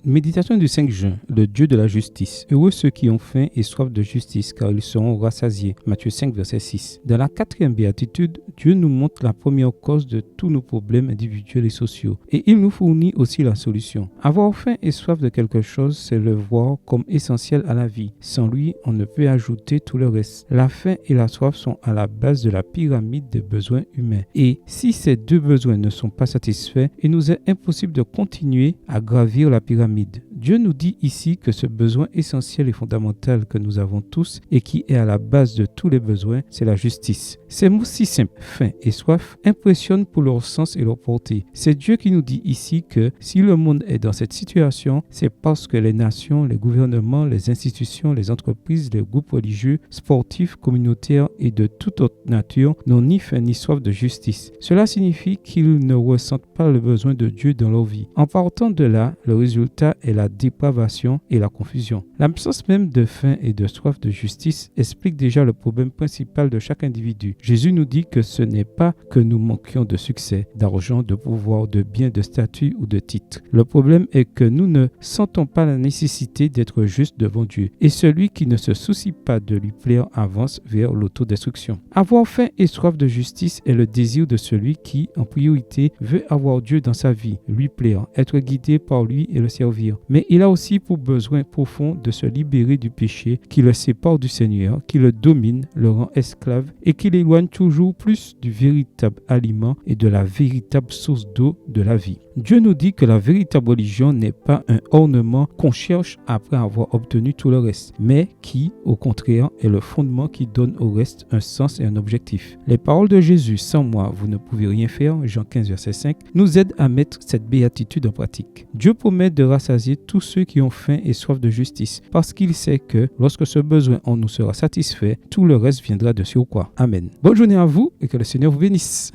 Méditation du 5 juin, le Dieu de la justice. Heureux ceux qui ont faim et soif de justice, car ils seront rassasiés. Matthieu 5, verset 6. Dans la 4e béatitude, Dieu nous montre la première cause de tous nos problèmes individuels et sociaux. Et il nous fournit aussi la solution. Avoir faim et soif de quelque chose, c'est le voir comme essentiel à la vie. Sans lui, on ne peut ajouter tout le reste. La faim et la soif sont à la base de la pyramide des besoins humains. Et si ces deux besoins ne sont pas satisfaits, il nous est impossible de continuer à gravir la pyramide. Dieu nous dit ici que ce besoin essentiel et fondamental que nous avons tous et qui est à la base de tous les besoins, c'est la justice. Ces mots si simples, faim et soif, impressionnent pour leur sens et leur portée. C'est Dieu qui nous dit ici que si le monde est dans cette situation, c'est parce que les nations, les gouvernements, les institutions, les entreprises, les groupes religieux, sportifs, communautaires et de toute autre nature n'ont ni faim ni soif de justice. Cela signifie qu'ils ne ressentent pas le besoin de Dieu dans leur vie. En partant de là, le résultat est la dépravation et la confusion. L'absence même de faim et de soif de justice explique déjà le problème principal de chaque individu. Jésus nous dit que ce n'est pas que nous manquions de succès, d'argent, de pouvoir, de biens, de statut ou de titres. Le problème est que nous ne sentons pas la nécessité d'être justes devant Dieu. Et celui qui ne se soucie pas de lui plaire avance vers l'autodestruction. Avoir faim et soif de justice est le désir de celui qui, en priorité, veut avoir Dieu dans sa vie, lui plaire, être guidé par lui et le servir. Mais il a aussi pour besoin profond de se libérer du péché qui le sépare du Seigneur, qui le domine, le rend esclave et qui l'éloigne toujours plus du véritable aliment et de la véritable source d'eau de la vie. Dieu nous dit que la véritable religion n'est pas un ornement qu'on cherche après avoir obtenu tout le reste, mais qui, au contraire, est le fondement qui donne au reste un sens et un objectif. Les paroles de Jésus, sans moi, vous ne pouvez rien faire, Jean 15, verset 5, nous aident à mettre cette béatitude en pratique. Dieu promet de rassasier tous ceux qui ont faim et soif de justice, parce qu'il sait que lorsque ce besoin en nous sera satisfait, tout le reste viendra de surcroît. Amen. Bonne journée à vous et que le Seigneur vous bénisse.